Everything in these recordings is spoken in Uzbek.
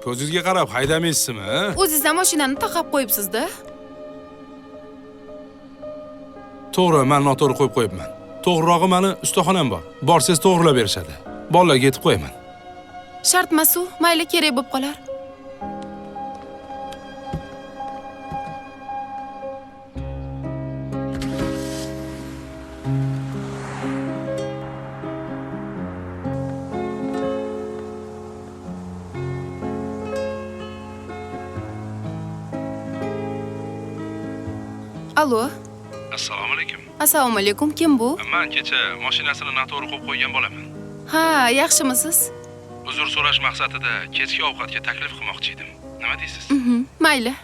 Ko'zingizga qarab haydamaysizmi? O'zingiz ham mashinani taqab qo'yibsiz-da. To'g'ri, men noto'g'ri qo'yib qo'yibman. To'g'rirog'i meni ustaxonam bor. Borsangiz to'g'rilab berishadi. Bolalarga yetib qo'yaman. Shartmas-u, mayli kerak bo'lib qolar. Alo. Assalomu alaykum. Assalomu alaykum. Kim bu? Men kecha mashinasini noto'g'ri qo'yib qo'ygan bo'laman. Ha, yaxshimisiz? Uzr so'rash maqsadida kechki ovqatga taklif qilmoqchi edim. Nima deysiz? Mayli.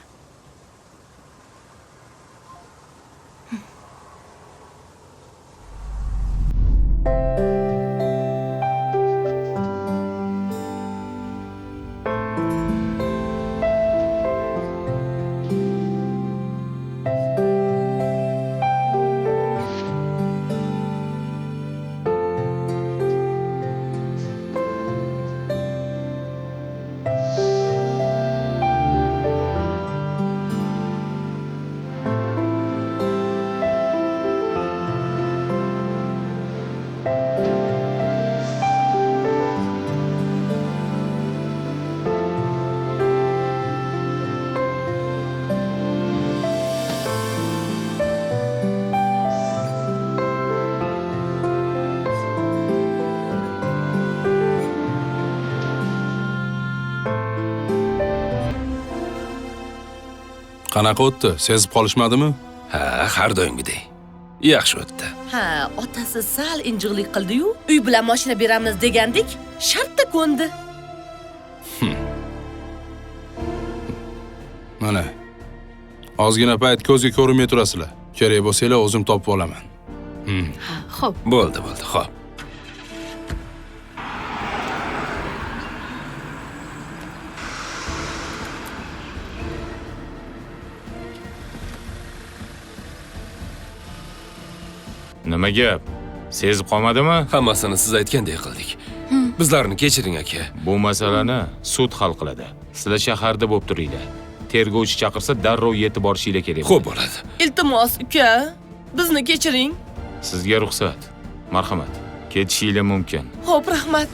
Qanaqa o'tdi? Sezib qolishmadimi? Ha, har doimgidek. Yaxshi o'tdi. Ha, otasi sal injiqlik qildi-yu, uy bilan mashina beramiz degandik, shartda ko'ndi. Mana. Ozgina payt ko'zga ko'rinmay turasizlar. Kerak bo'lsa-la o'zim topib olaman. Ha, xo'p. Bo'ldi, xo'p. Nima gap? Sezib qolmadimi? Hammasini siz aytgandek qildik. Bizlarni kechiring aka. Bu masalani sud hal qiladi. Sizlar shaharda bo'lib turinglar. Tergovchi chaqirsa darrov yetib borishinglar kerak. Xo'p bo'ladi. Iltimos, uka, bizni kechiring. Sizga ruxsat. Marhamat. Ketishinglar mumkin. Xo'p, rahmat.